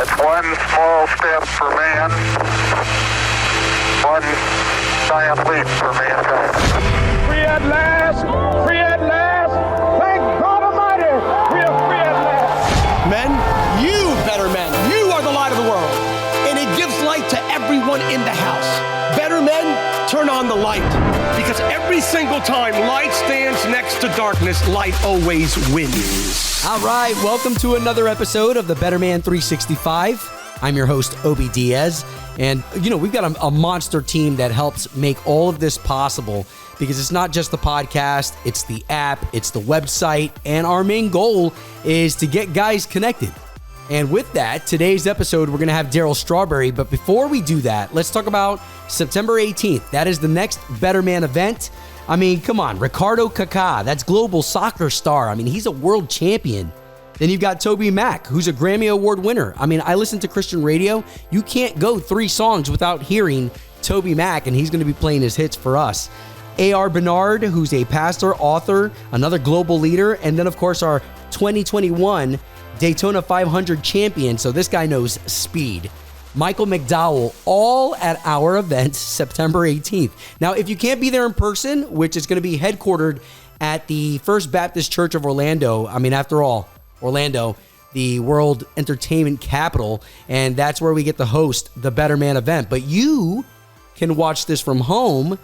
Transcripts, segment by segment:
It's one small step for man, one giant leap for mankind. Free at last! Free at last! Thank God Almighty! We are free at last! Men, you better men, you are the light of the world, and it gives light to everyone in the house. Better men, turn on the light, because every single time light stands next to darkness, light always wins. All right, welcome to another episode of the Better Man 365. I'm your host, Obie Diaz, and we've got a monster team that helps make all of this possible, because it's not just the podcast, it's the app, it's the website, and our main goal is to get guys connected. And with that, today's episode, we're going to have Darryl Strawberry, but before we do that, let's talk about September 18th. That is the next Better Man event. I mean, come on, Ricardo Kaká, that's global soccer star. I mean, he's a world champion. Then you've got Toby Mac, who's a Grammy Award winner. I mean, I listen to Christian radio. You can't go 3 songs without hearing Toby Mac, and he's going to be playing his hits for us. A.R. Bernard, who's a pastor, author, another global leader, and then, of course, our 2021 Daytona 500 champion. So this guy knows speed. Michael McDowell, all at our event, September 18th. Now, if you can't be there in person, which is going to be headquartered at the First Baptist Church of Orlando, I mean, after all, Orlando, the world entertainment capital, and that's where we get to host the Better Man event. But you can watch this from home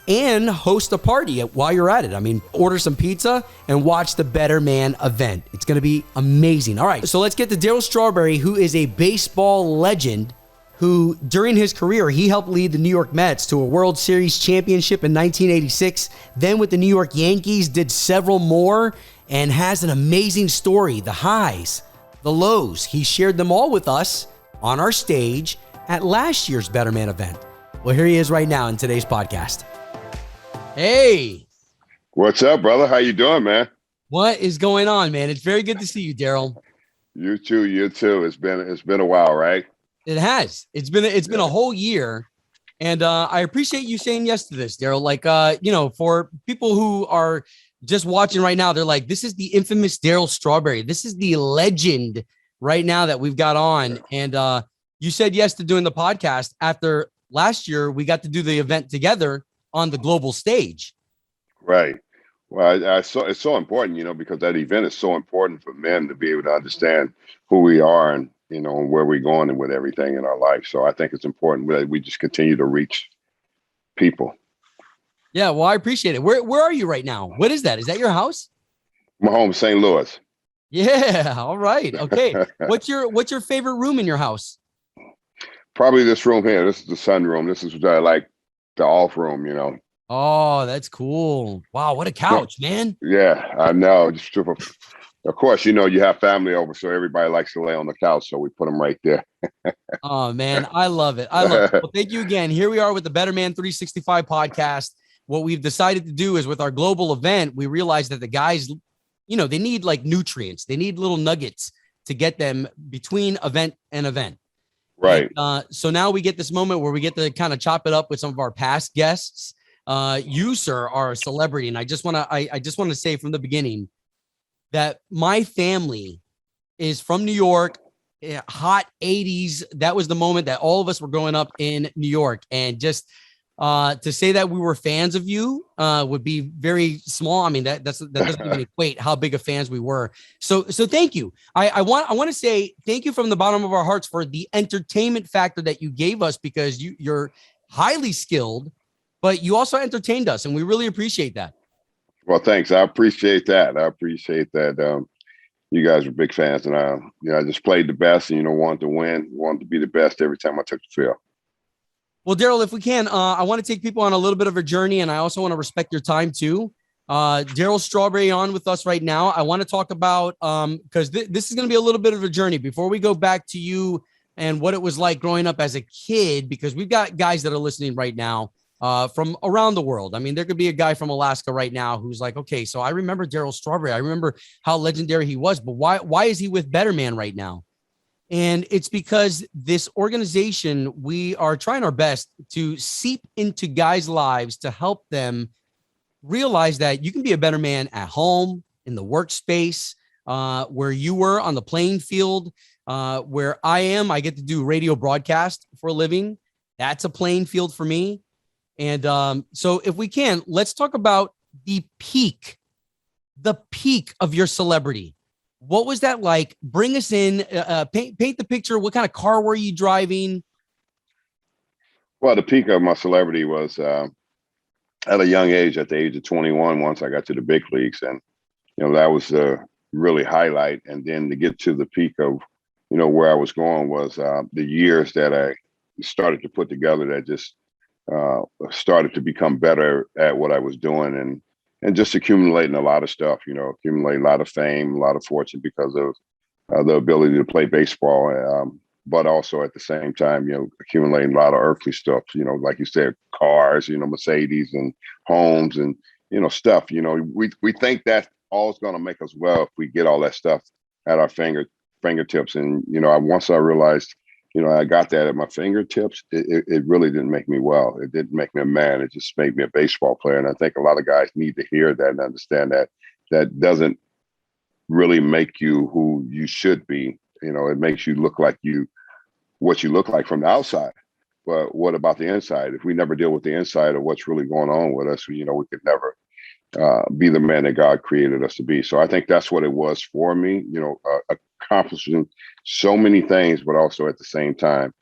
and host a party while you're at it. I mean, order some pizza and watch the Better Man event. It's going to be amazing. All right, so let's get to Darryl Strawberry, who is a baseball legend, who during his career, he helped lead the New York Mets to a World Series championship in 1986. Then with the New York Yankees, did several more, and has an amazing story. The highs, the lows. He shared them all with us on our stage at last year's Better Man event. Well, here he is right now in today's podcast. Hey. What's up, brother? How you doing, man? What is going on, man? It's very good to see you, Darryl. You too. It's been a while, right? It has. It's been a whole year. And I appreciate you saying yes to this, Darryl. Like, for people who are just watching right now, they're like, this is the infamous Darryl Strawberry. This is the legend right now that we've got on. And you said yes to doing the podcast after last year. We got to do the event together on the global stage. Right. Well, it's so important, because that event is so important for men to be able to understand who we are and, and where we're going and with everything in our life. So I think it's important that we just continue to reach people. Yeah, well, I appreciate it. Where are you right now? What is that? Is that your house? My home, St. Louis. Yeah. All right. Okay. What's your favorite room in your house? Probably this room here. This is the sunroom. This is what I like, the off room, Oh, that's cool. Wow. What a couch, man. Yeah, I know. Just of course, you have family over, so everybody likes to lay on the couch, so we put them right there. Oh, man, I love it. Well, thank you again. Here we are with the Better Man 365 podcast. What we've decided to do is with our global event, we realized that the guys, they need like nutrients. They need little nuggets to get them between event and event. Right. And, so now we get this moment where we get to kind of chop it up with some of our past guests. You, sir, are a celebrity. And I just want to say from the beginning that my family is from New York, hot 80s. That was the moment that all of us were growing up in New York. And just to say that we were fans of you would be very small. I mean, that doesn't even equate how big of fans we were. So thank you. I want to say thank you from the bottom of our hearts for the entertainment factor that you gave us, because you're highly skilled, but you also entertained us, and we really appreciate that. Well, thanks. I appreciate that. You guys were big fans, and I just played the best, and wanted to win, wanted to be the best every time I took the field. Well, Darryl, if we can, I want to take people on a little bit of a journey, and I also want to respect your time too. Darryl Strawberry on with us right now. I want to talk about because this is going to be a little bit of a journey before we go back to you and what it was like growing up as a kid, because we've got guys that are listening right now from around the world. I mean, there could be a guy from Alaska right now who's like, okay, so I remember Darryl Strawberry. I remember how legendary he was, but why is he with Better Man right now? And it's because this organization, we are trying our best to seep into guys' lives to help them realize that you can be a better man at home, in the workspace, where you were on the playing field. Where I get to do radio broadcast for a living. That's a playing field for me. And so if we can, let's talk about the peak of your celebrity. What was that like? Bring us in, paint the picture. What kind of car were you driving? Well, the peak of my celebrity was at a young age, at the age of 21, once I got to the big leagues. And, that was the really highlight. And then to get to the peak of, where I was going was the years that I started to put together that just started to become better at what I was doing and just accumulating a lot of stuff, accumulating a lot of fame, a lot of fortune because of the ability to play baseball. But also at the same time, accumulating a lot of earthly stuff, like you said, cars, Mercedes and homes and, stuff, we think that all is going to make us well if we get all that stuff at our fingertips. And, once I realized, I got that at my fingertips, it really didn't make me well. It didn't make me a man. It just made me a baseball player. And I think a lot of guys need to hear that and understand that doesn't really make you who you should be. It makes you look like what you look like from the outside. But what about the inside? If we never deal with the inside of what's really going on with us, we could never be the man that God created us to be. So I think that's what it was for me, accomplishing so many things, but also at the same time,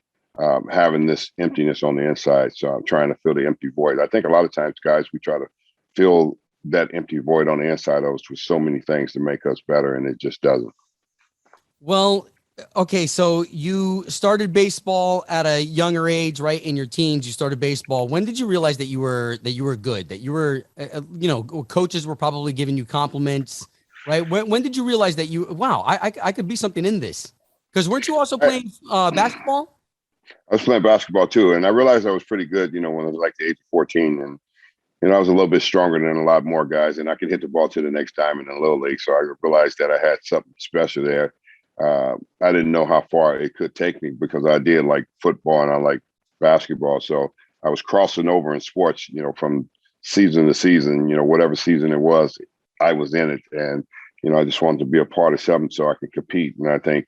having this emptiness on the inside. So I'm trying to fill the empty void. I think a lot of times, guys, we try to fill that empty void on the inside of us with so many things to make us better, and it just doesn't. Well, okay, so you started baseball at a younger age, right? In your teens, you started baseball. When did you realize that you were good? That you were, coaches were probably giving you compliments, right? When did you realize that I could be something in this? Because weren't you also playing basketball? I was playing basketball too, and I realized I was pretty good, when I was like the age of 14, and I was a little bit stronger than a lot more guys, and I could hit the ball to the next time in the little league. So I realized that I had something special there. I didn't know how far it could take me because I did like football and I like basketball. So I was crossing over in sports, from season to season, whatever season it was, I was in it. And, I just wanted to be a part of something so I could compete. And I think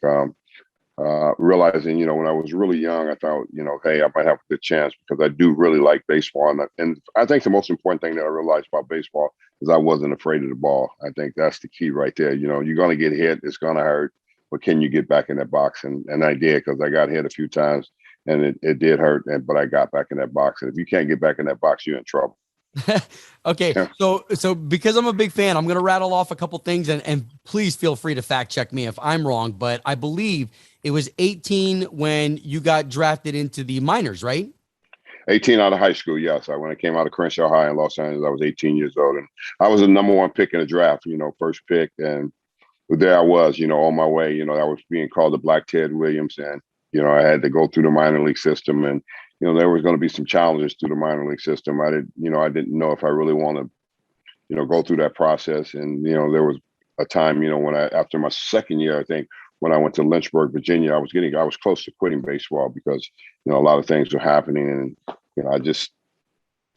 realizing, when I was really young, I thought, hey, I might have a good chance because I do really like baseball. And I think the most important thing that I realized about baseball is I wasn't afraid of the ball. I think that's the key right there. You're going to get hit. It's going to hurt. But can you get back in that box? And I did, because I got hit a few times and it did hurt. But I got back in that box. And if you can't get back in that box, you're in trouble. Okay. Yeah. So because I'm a big fan, I'm going to rattle off a couple things and please feel free to fact check me if I'm wrong. But I believe it was 18 when you got drafted into the minors, right? 18 out of high school, yes. When I came out of Crenshaw High in Los Angeles, I was 18 years old. And I was the number one pick in the draft, first pick. And there I was, on my way, I was being called the Black Ted Williams, and, I had to go through the minor league system, and, there was going to be some challenges through the minor league system. I didn't know if I really want to, go through that process. And, there was a time, when after my second year, I think when I went to Lynchburg, Virginia, I was close to quitting baseball because, a lot of things were happening, and, I just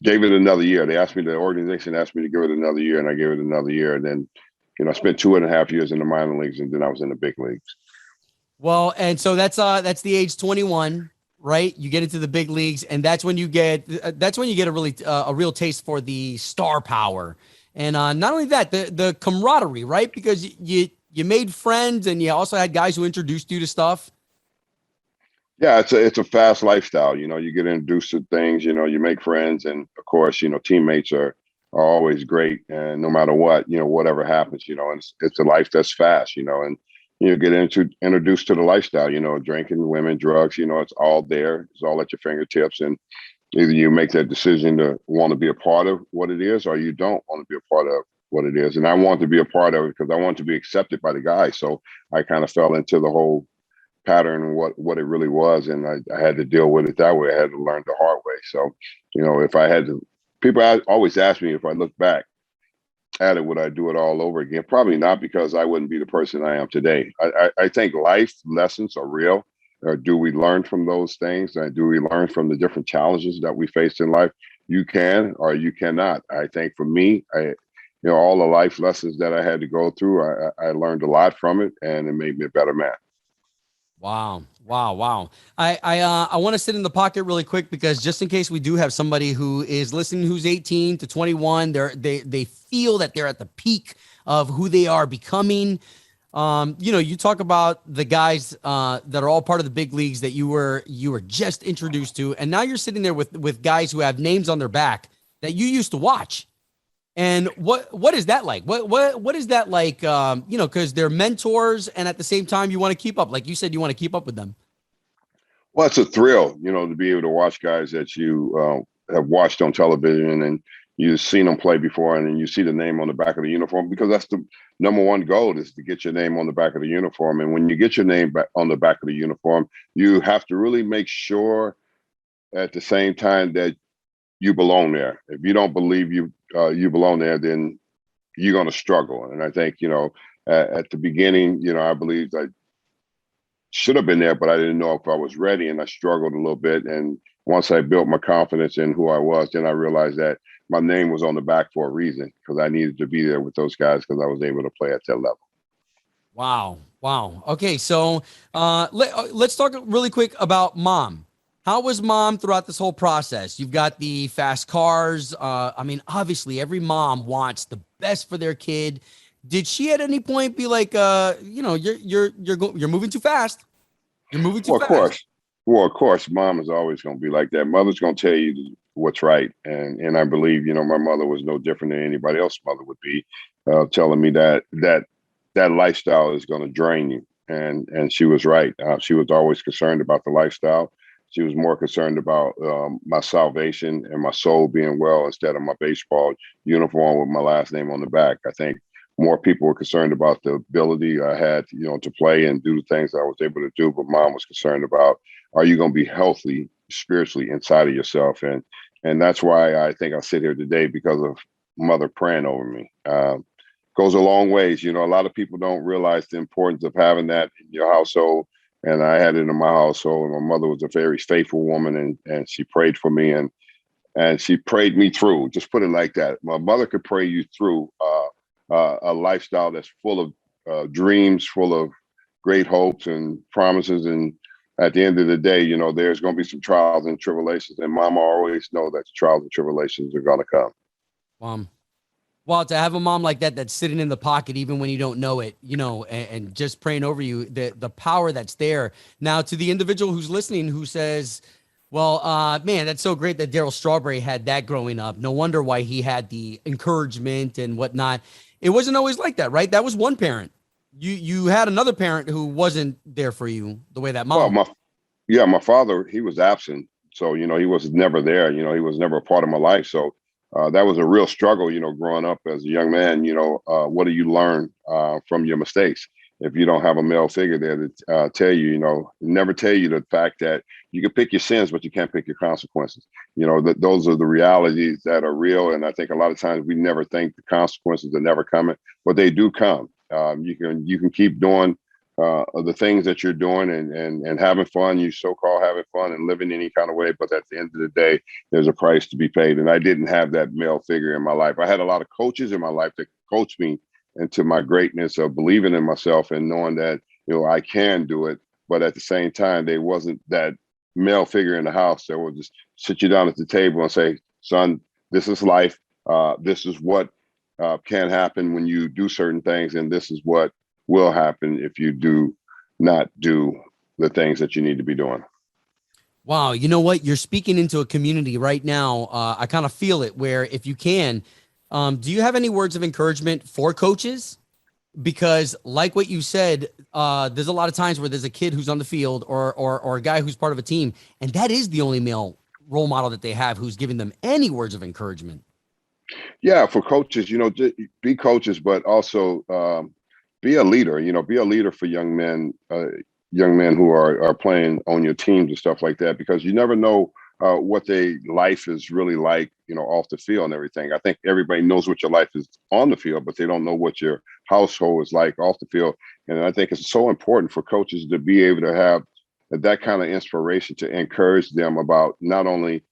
gave it another year. The organization asked me to give it another year, and I gave it another year. And then, I spent 2.5 years in the minor leagues, and then I was in the big leagues. Well, and so that's the age 21, right? You get into the big leagues, and that's when you get a real taste for the star power, and not only that, the camaraderie, right? Because you made friends, and you also had guys who introduced you to stuff. Yeah, it's a fast lifestyle. You get introduced to things. You make friends, and of course, teammates are always great, and no matter what, whatever happens, and it's a life that's fast, and you get introduced to the lifestyle, drinking, women, drugs, it's all there. It's all at your fingertips, and either you make that decision to want to be a part of what it is, or you don't want to be a part of what it is. And I want to be a part of it because I want to be accepted by the guys. So I kind of fell into the whole pattern, what it really was, and I had to deal with it that way. I had to learn the hard way. So, if I had to. People always ask me if I look back at it, would I do it all over again? Probably not, because I wouldn't be the person I am today. I think life lessons are real. Do we learn from those things? Do we learn from the different challenges that we faced in life? You can or you cannot. I think for me, all the life lessons that I had to go through, I learned a lot from it, and it made me a better man. Wow. I want to sit in the pocket really quick because just in case we do have somebody who is listening who's 18 to 21, they feel that they're at the peak of who they are becoming. You talk about the guys that are all part of the big leagues that you were just introduced to, and now you're sitting there with guys who have names on their back that you used to watch. And what is that like? What is that like? Because they're mentors, and at the same time, you want to keep up. Like you said, you want to keep up with them. Well, it's a thrill, to be able to watch guys that you have watched on television and you've seen them play before, and then you see the name on the back of the uniform, because that's the number one goal, is to get your name on the back of the uniform. And when you get your name back on the back of the uniform, you have to really make sure at the same time that you belong there. If you don't believe you belong there, then you're going to struggle. And I think, at the beginning, I believed I should have been there, but I didn't know if I was ready, and I struggled a little bit. And once I built my confidence in who I was, then I realized that my name was on the back for a reason, because I needed to be there with those guys because I was able to play at that level. Wow. Okay, so let's talk really quick about mom. How was mom throughout this whole process? You've got the fast cars. Obviously, every mom wants the best for their kid. Did she at any point be like, you're moving too fast? You're moving too Well, of fast. course. Well, of course, mom is always going to be like that. Mother's going to tell you what's right, and I believe, my mother was no different than anybody else's mother would be, telling me that lifestyle is going to drain you, and she was right. She was always concerned about the lifestyle. She was more concerned about my salvation and my soul being well, instead of my baseball uniform with my last name on the back. I think more people were concerned about the ability I had, to play and do the things I was able to do. But mom was concerned about, are you going to be healthy spiritually inside of yourself? And that's why I think I sit here today, because of mother praying over me. Goes a long ways. A lot of people don't realize the importance of having that in your household. And I had it in my household. And my mother was a very faithful woman, and she prayed for me, and she prayed me through. Just put it like that. My mother could pray you through a lifestyle that's full of dreams, full of great hopes and promises. And at the end of the day, there's going to be some trials and tribulations. And mama always know that the trials and tribulations are going to come. Well, to have a mom like that, that's sitting in the pocket, even when you don't know it, and just praying over you, the power that's there. Now, to the individual who's listening, who says, well, man, that's so great that Darryl Strawberry had that growing up. No wonder why he had the encouragement and whatnot. It wasn't always like that, right? That was one parent. You had another parent who wasn't there for you the way that mom. Well, my father, he was absent. So, he was never there. He was never a part of my life. So that was a real struggle, growing up as a young man. What do you learn from your mistakes? If you don't have a male figure there to tell you, never tell you the fact that you can pick your sins, but you can't pick your consequences. That those are the realities that are real. And I think a lot of times we never think the consequences are never coming, but they do come. You can keep doing the things that you're doing and having fun, you so-called having fun and living any kind of way. But at the end of the day, there's a price to be paid. And I didn't have that male figure in my life. I had a lot of coaches in my life that coached me into my greatness of believing in myself and knowing that, I can do it. But at the same time, there wasn't that male figure in the house that would just sit you down at the table and say, son, this is life. This is what can happen when you do certain things. And this is what will happen if you do not do the things that you need to be doing. Wow. You know what? You're speaking into a community right now. I kind of feel it, where if you can, do you have any words of encouragement for coaches? Because like what you said, there's a lot of times where there's a kid who's on the field or a guy who's part of a team, and that is the only male role model that they have who's giving them any words of encouragement. Yeah, for coaches, just be coaches, but also be a leader. Be a leader for young men who are playing on your teams and stuff like that, because you never know what their life is really like, off the field and everything. I think everybody knows what your life is on the field, but they don't know what your household is like off the field. And I think it's so important for coaches to be able to have that kind of inspiration to encourage them about not only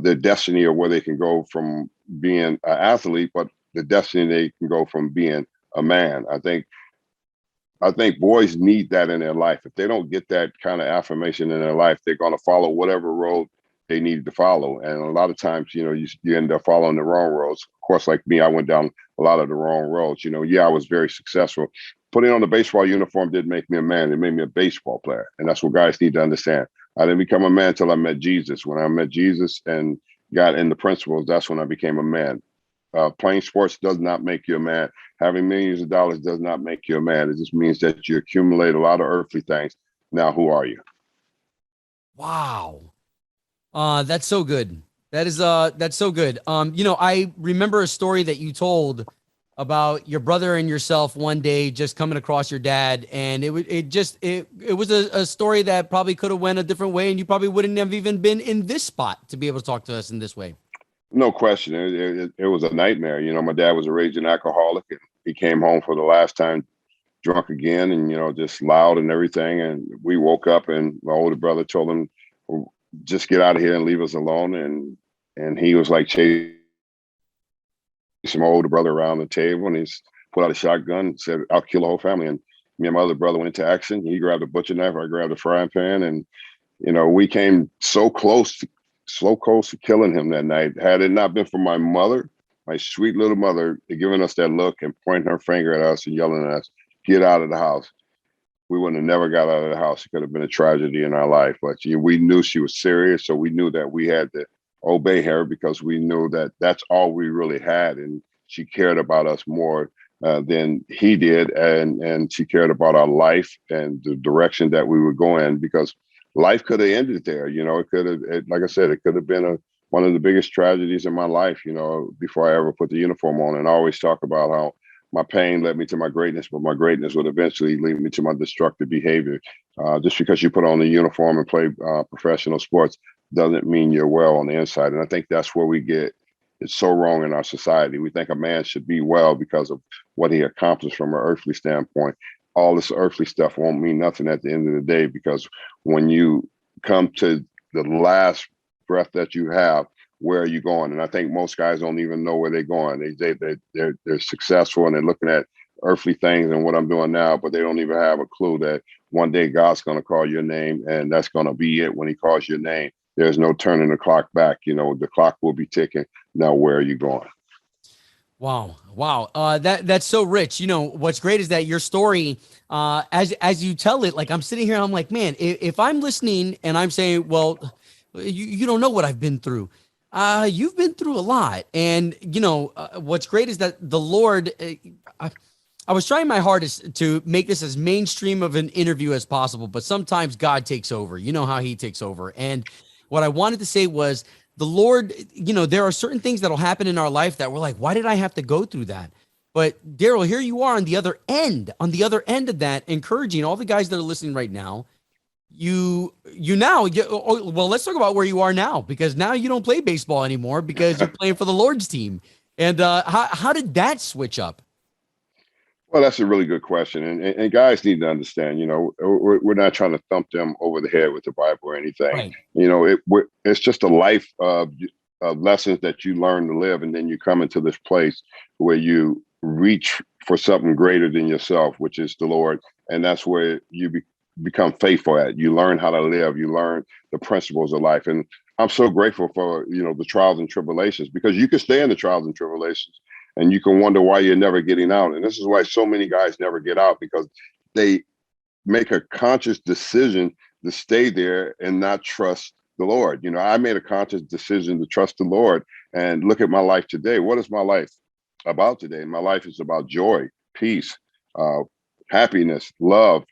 their destiny or where they can go from being an athlete, but the destiny they can go from being a man. I think I think boys need that in their life. If they don't get that kind of affirmation in their life, they're going to follow whatever road they need to follow. And a lot of times, you end up following the wrong roads. Of course, like me, I went down a lot of the wrong roads. Yeah, I was very successful. Putting on the baseball uniform didn't make me a man. It made me a baseball player. And that's what guys need to understand. I didn't become a man until I met Jesus. When I met Jesus and got in the principles, that's when I became a man. Playing sports does not make you a man. Having millions of dollars does not make you a man. It just means that you accumulate a lot of earthly things. Now, who are you? Wow. That's so good. That's so good. I remember a story that you told about your brother and yourself one day just coming across your dad, and it was a story that probably could have went a different way, and you probably wouldn't have even been in this spot to be able to talk to us in this way. No question. It was a nightmare. My dad was a raging alcoholic, and he came home for the last time drunk again, and just loud and everything. And we woke up, and my older brother told him, just get out of here and leave us alone. And he was like chasing my older brother around the table, and he's pulled out a shotgun and said, I'll kill the whole family. And me and my other brother went into action. He grabbed a butcher knife, I grabbed a frying pan, and we came so close to killing him that night. Had it not been for my mother, my sweet little mother, giving us that look and pointing her finger at us and yelling at us, get out of the house, we wouldn't have never got out of the house. It could have been a tragedy in our life. But we knew she was serious, so we knew that we had to obey her because we knew that that's all we really had. And she cared about us more than he did. And she cared about our life and the direction that we were going, because life could have ended there. It could have, like I said, it could have been one of the biggest tragedies in my life, before I ever put the uniform on. And I always talk about how my pain led me to my greatness, but my greatness would eventually lead me to my destructive behavior. Just because you put on the uniform and play professional sports doesn't mean you're well on the inside. And I think that's where it's so wrong in our society. We think a man should be well because of what he accomplished from an earthly standpoint. All this earthly stuff won't mean nothing at the end of the day, because when you come to the last breath that you have, where are you going? And I think most guys don't even know where they're going. They're successful and they're looking at earthly things and what I'm doing now, but they don't even have a clue that one day God's going to call your name, and that's going to be it. When he calls your name, there's no turning the clock back. The clock will be ticking. Now, where are you going? Wow. That's so rich. What's great is that your story, as you tell it, like I'm sitting here, I'm like, man, if I'm listening and I'm saying, well, you don't know what I've been through. You've been through a lot. And, what's great is that the Lord, I was trying my hardest to make this as mainstream of an interview as possible, but sometimes God takes over. You know how he takes over. And what I wanted to say was the Lord, there are certain things that'll happen in our life that we're like, why did I have to go through that? But Darryl, here you are on the other end of that, encouraging all the guys that are listening right now. Well, let's talk about where you are now, because now you don't play baseball anymore because you're playing for the Lord's team. And how did that switch up? Well, that's a really good question. And guys need to understand, we're not trying to thump them over the head with the Bible or anything. Right. It's just a life of lessons that you learn to live. And then you come into this place where you reach for something greater than yourself, which is the Lord. And that's where you become faithful at. You learn how to live. You learn the principles of life. And I'm so grateful for, the trials and tribulations, because you can stay in the trials and tribulations and you can wonder why you're never getting out. And this is why so many guys never get out, because they make a conscious decision to stay there and not trust the Lord. I made a conscious decision to trust the Lord, and look at my life today. What is my life about today? My life is about joy, peace, happiness, love,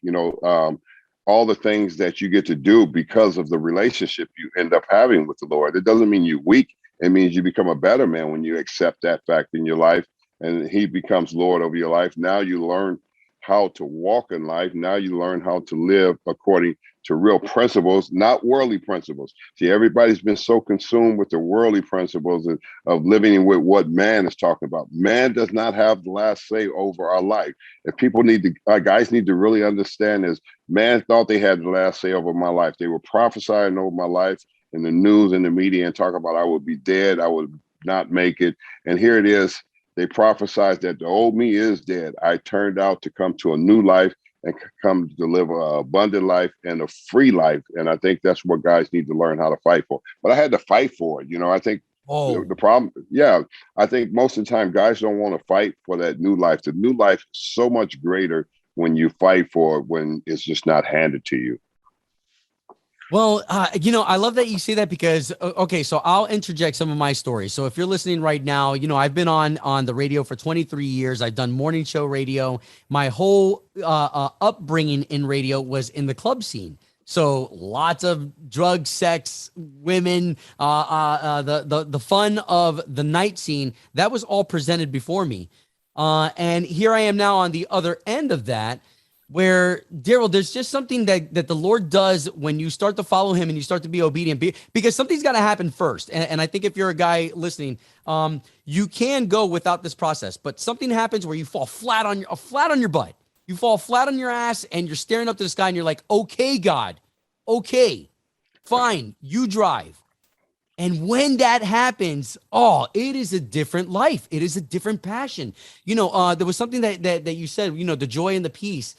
all the things that you get to do because of the relationship you end up having with the Lord. It doesn't mean you're weak. It means you become a better man when you accept that fact in your life, and he becomes Lord over your life. Now you learn how to walk in life. Now you learn how to live according to real principles, not worldly principles. See, everybody's been so consumed with the worldly principles of living with what man is talking about. Man does not have the last say over our life. If people guys need to really understand is, man thought they had the last say over my life. They were prophesying over my life in the news and the media and talk about I would be dead, I would not make it. And here it is. They prophesied that the old me is dead. I turned out to come to a new life, and come to live an abundant life and a free life. And I think that's what guys need to learn how to fight for. But I had to fight for it. I think the problem, I think most of the time guys don't want to fight for that new life. The new life is so much greater when you fight for it, when it's just not handed to you. Well, I love that you say that because, okay, so I'll interject some of my stories. So if you're listening right now, I've been on the radio for 23 years. I've done morning show radio. My whole upbringing in radio was in the club scene. So lots of drugs, sex, women, the fun of the night scene, that was all presented before me. And here I am now on the other end of that, where, Darryl, there's just something that the Lord does when you start to follow him and you start to be obedient, because something's got to happen first. And I think if you're a guy listening, you can go without this process, but something happens where you fall flat on your butt. You fall flat on your ass and you're staring up to the sky and you're like, okay, God, okay, fine, you drive. And when that happens, it is a different life. It is a different passion. There was something that you said, the joy and the peace.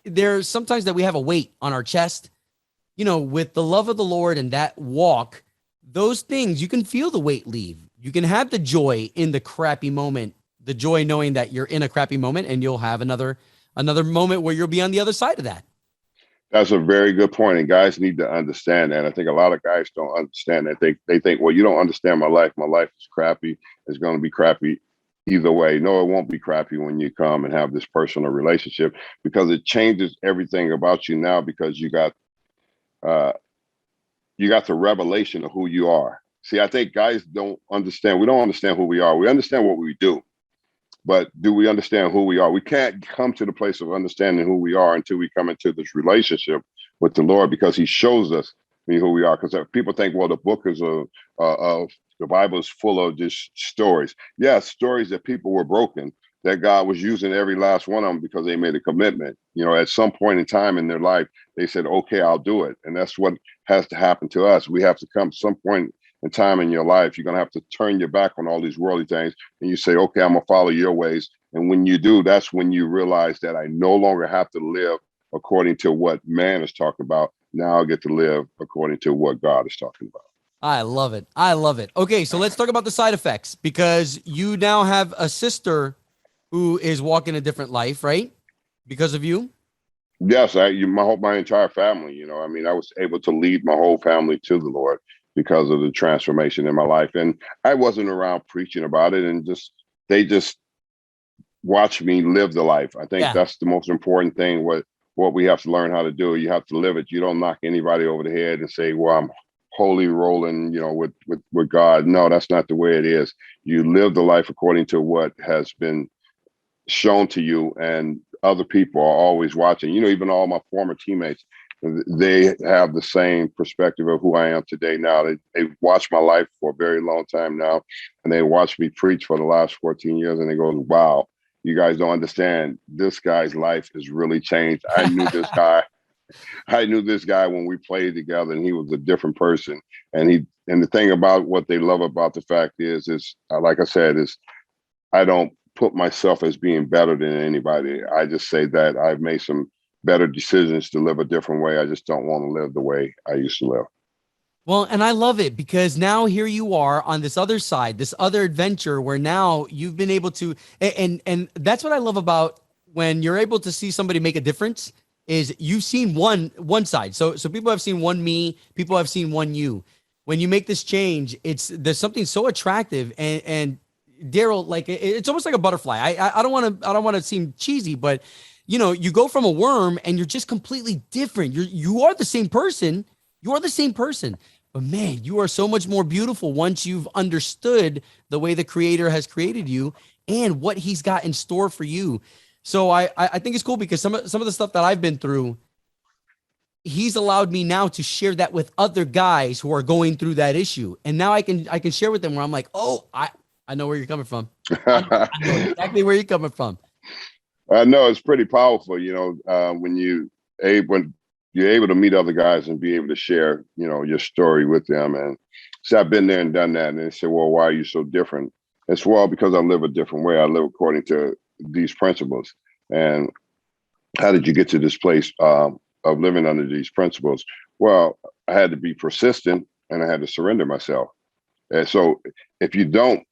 There's sometimes that we have a weight on our chest, with the love of the Lord and that walk, those things, you can feel the weight leave. You can have the joy in the crappy moment, the joy knowing that you're in a crappy moment and you'll have another moment where you'll be on the other side of that. That's a very good point, and guys need to understand that. I think a lot of guys don't understand that. They think, well, you don't understand my life. My life is crappy. It's going to be crappy either way. No, it won't be crappy when you come and have this personal relationship, because it changes everything about you now, because you got the revelation of who you are. See, I think guys don't understand. We don't understand who we are. We understand what we do, but do we understand who we are? We can't come to the place of understanding who we are until we come into this relationship with the Lord, because he shows us who we are. Because people think, well, the book is the Bible is full of just stories. Yeah, stories that people were broken, that God was using every last one of them because they made a commitment. At some point in time in their life, they said, okay, I'll do it. And that's what has to happen to us. We have to come some point in time in your life. You're going to have to turn your back on all these worldly things. And you say, okay, I'm going to follow your ways. And when you do, that's when you realize that I no longer have to live according to what man is talking about. Now I get to live according to what God is talking about. I love it. I love it. Okay, so let's talk about the side effects, because you now have a sister who is walking a different life, right? Because of you? Yes, my entire family. I was able to lead my whole family to the Lord because of the transformation in my life. And I wasn't around preaching about it, and they just watched me live the life. I think that's the most important thing. What we have to learn how to do, you have to live it. You don't knock anybody over the head and say, well, I'm holy rolling, with God. No, that's not the way it is. You live the life according to what has been shown to you, and other people are always watching. Even all my former teammates, they have the same perspective of who I am today now. They watched my life for a very long time now, and they watched me preach for the last 14 years, and they go, wow, you guys don't understand. This guy's life has really changed. I knew this guy. I knew this guy when we played together, and he was a different person. And the thing about what they love about the fact is like I said, is I don't put myself as being better than anybody. I just say that I've made some better decisions to live a different way. I just don't want to live the way I used to live. Well, and I love it, because now here you are on this other side, this other adventure, where now you've been able to, and that's what I love about when you're able to see somebody make a difference, is you've seen one side. So people have seen one me, people have seen one you. When you make this change, there's something so attractive, and Darryl, like, it's almost like a butterfly. I don't want to seem cheesy, but you go from a worm and you're just completely different. You are the same person. You are the same person, but man, you are so much more beautiful once you've understood the way the Creator has created you and what He's got in store for you. So I think it's cool, because some of the stuff that I've been through, He's allowed me now to share that with other guys who are going through that issue. And now I can share with them where I'm like, oh, I know where you're coming from. I know exactly where you're coming from. I know it's pretty powerful, when you're able to meet other guys and be able to share, your story with them. And so I've been there and done that. And they say, well, why are you so different? It's, well, because I live a different way. I live according to these principles. And how did you get to this place of living under these principles? Well, I had to be persistent and I had to surrender myself. And so if you don't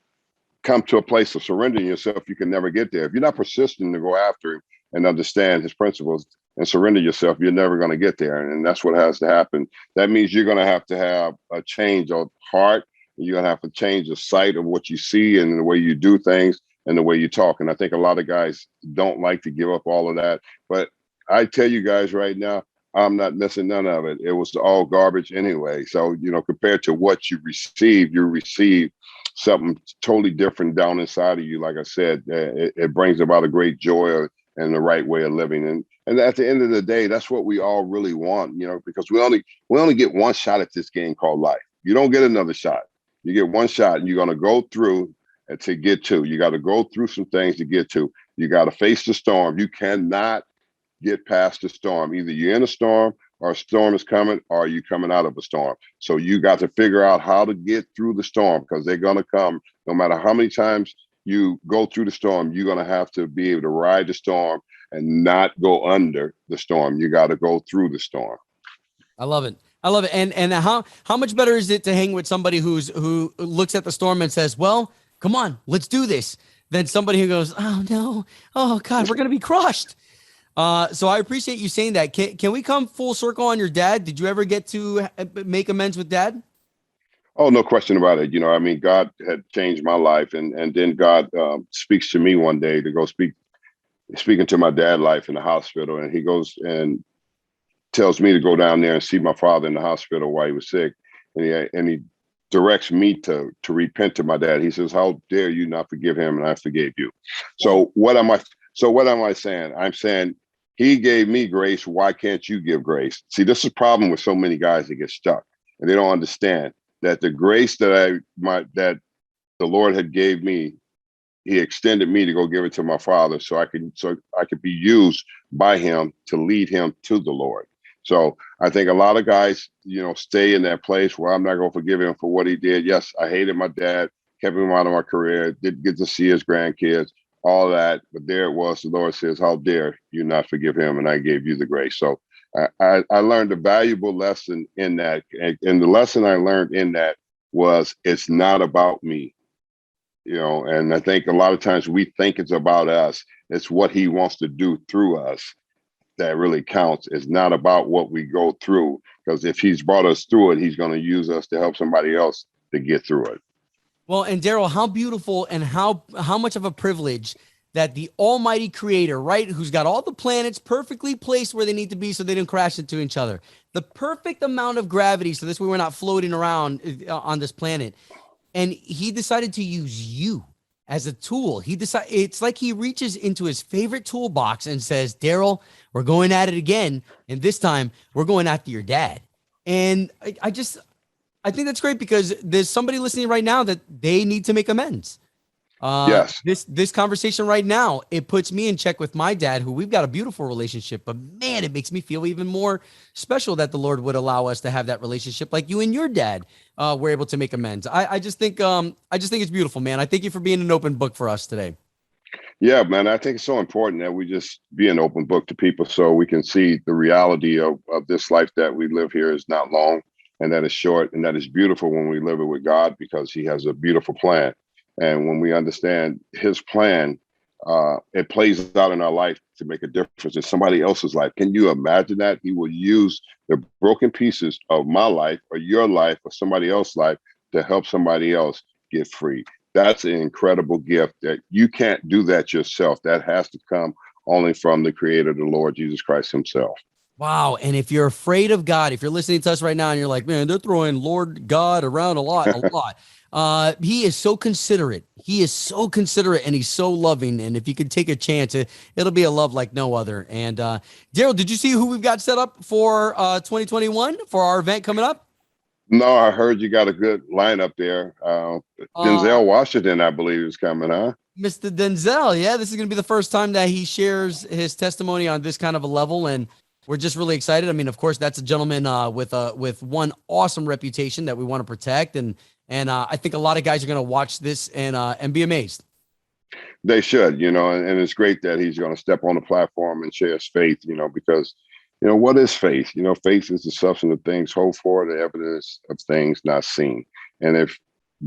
come to a place of surrendering yourself, you can never get there. If you're not persistent to go after him and understand his principles and surrender yourself, you're never going to get there. And that's what has to happen. That means you're going to have a change of heart. You're going to have to change the sight of what you see and the way you do things and the way you talk. And I think a lot of guys don't like to give up all of that. But I tell you guys right now, I'm not missing none of it. It was all garbage anyway. So, compared to what you receive something totally different down inside of you. Like I said, it brings about a great joy and the right way of living. And at the end of the day, that's what we all really want, because we only get one shot at this game called life. You don't get another shot. You get one shot and you're going to go through to get to. You got to go through some things to get to. You got to face the storm. You cannot get past the storm. Either you're in a storm or a storm is coming or you coming out of a storm. So you got to figure out how to get through the storm because they're going to come. No matter how many times you go through the storm, you're going to have to be able to ride the storm and not go under the storm. You got to go through the storm. I love it. And how much better is it to hang with somebody who looks at the storm and says, well, come on, let's do this, than somebody who goes, oh no, oh God, we're going to be crushed. So I appreciate you saying that. Can we come full circle on your dad? Did you ever get to make amends with dad? Oh, no question about it. God had changed my life, and then God speaks to me one day to go speaking to my dad's life in the hospital, and he goes and tells me to go down there and see my father in the hospital while he was sick, and he directs me to repent to my dad. He says, "How dare you not forgive him, and I forgave you." So what am I saying? I'm saying he gave me grace. Why can't you give grace? See, this is a problem with so many guys that get stuck and they don't understand that the grace that the Lord had gave me, he extended me to go give it to my father so I could be used by him to lead him to the Lord. So I think a lot of guys, stay in that place where I'm not going to forgive him for what he did. Yes, I hated my dad, kept him out of my career, didn't get to see his grandkids, all that. But there it was. The Lord says, how dare you not forgive him? And I gave you the grace. So I learned a valuable lesson in that. And the lesson I learned in that was it's not about me. And I think a lot of times we think it's about us. It's what he wants to do through us that really counts. It's not about what we go through, because if he's brought us through it, he's going to use us to help somebody else to get through it. Well, and Darryl, how beautiful and how much of a privilege that the Almighty Creator, right, who's got all the planets perfectly placed where they need to be so they don't crash into each other, the perfect amount of gravity so this way we're not floating around on this planet, and he decided to use you as a tool. It's like he reaches into his favorite toolbox and says, Darryl, we're going at it again, and this time we're going after your dad. And I think that's great because there's somebody listening right now that they need to make amends. Yes. This conversation right now, it puts me in check with my dad, who we've got a beautiful relationship, but man, it makes me feel even more special that the Lord would allow us to have that relationship like you and your dad were able to make amends. I just think it's beautiful, man. I thank you for being an open book for us today. Yeah, man, I think it's so important that we just be an open book to people so we can see the reality of this life that we live here is not long, and that is short, and that is beautiful when we live it with God, because he has a beautiful plan. And when we understand his plan, it plays out in our life to make a difference in somebody else's life. Can you imagine that? He will use the broken pieces of my life or your life or somebody else's life to help somebody else get free. That's an incredible gift that you can't do that yourself. That has to come only from the Creator, the Lord Jesus Christ himself. Wow. And if you're afraid of God, if you're listening to us right now and you're like, man, they're throwing Lord God around a lot. He is so considerate. He is so considerate and he's so loving. And if you could take a chance, it'll be a love like no other. And Darryl, did you see who we've got set up for 2021 for our event coming up? No, I heard you got a good lineup there. Denzel Washington, I believe, is coming, huh? Mr. Denzel. Yeah, this is going to be the first time that he shares his testimony on this kind of a level. And we're just really excited. I mean, of course, that's a gentleman with one awesome reputation that we want to protect. And I think a lot of guys are going to watch this and be amazed. They should, and it's great that he's going to step on the platform and share his faith, because, what is faith? Faith is the substance of things hoped for, the evidence of things not seen. And if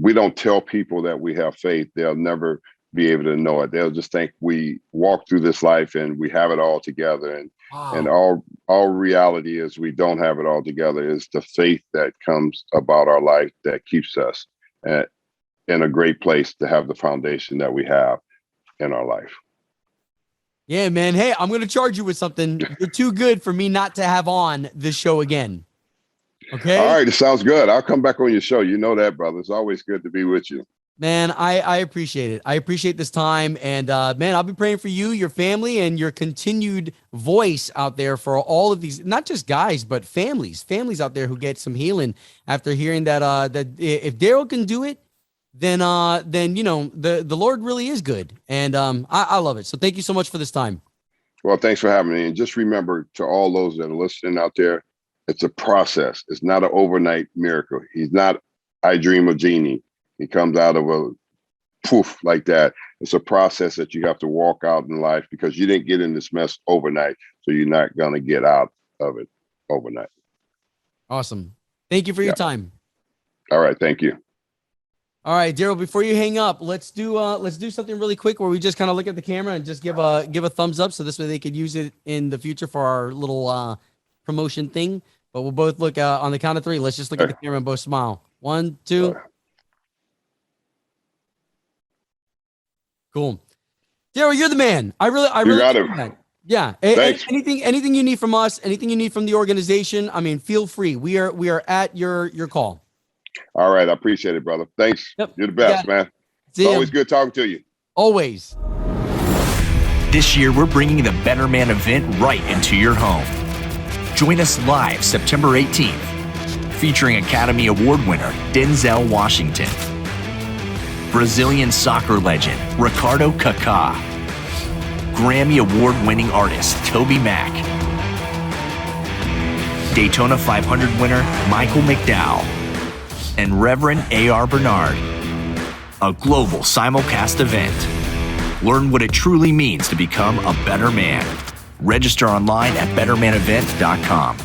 we don't tell people that we have faith, they'll never be able to know it. They'll just think we walk through this life and we have it all together. And all reality is we don't have it all together. It's the faith that comes about our life that keeps us in a great place to have the foundation that we have in our life. Yeah, man. Hey, I'm going to charge you with something. You're too good for me not to have on this show again. Okay. All right. It sounds good. I'll come back on your show. You know that, brother. It's always good to be with you. Man, I appreciate it. I appreciate this time. And man, I'll be praying for you, your family, and your continued voice out there for all of these, not just guys, but families out there who get some healing after hearing that if Darryl can do it, then the Lord really is good. And I love it. So thank you so much for this time. Well, thanks for having me. And just remember, to all those that are listening out there, it's a process. It's not an overnight miracle. He's not I Dream of Genie. He comes out of a poof like that. It's a process that you have to walk out in life, because you didn't get in this mess overnight. So you're not going to get out of it overnight. Awesome. Thank you for your time. All right. Thank you. All right, Darryl, before you hang up, let's do something really quick where we just kind of look at the camera and just give a thumbs up, so this way they could use it in the future for our little promotion thing. But we'll both look on the count of 3. Let's just look at the camera and both smile. 1, 2. Cool. Darryl, you're the man. I really got it. That. Yeah. Thanks. Anything you need from us, anything you need from the organization, I mean, feel free. We are at your call. All right. I appreciate it, brother. Thanks. Yep. You're the best, man. It's always good talking to you. Always. This year, we're bringing the Better Man event right into your home. Join us live September 18th, featuring Academy Award winner Denzel Washington, Brazilian soccer legend Ricardo Kaká, Grammy Award-winning artist Toby Mac, Daytona 500 winner Michael McDowell, and Reverend A.R. Bernard. A global simulcast event. Learn what it truly means to become a better man. Register online at bettermanevent.com.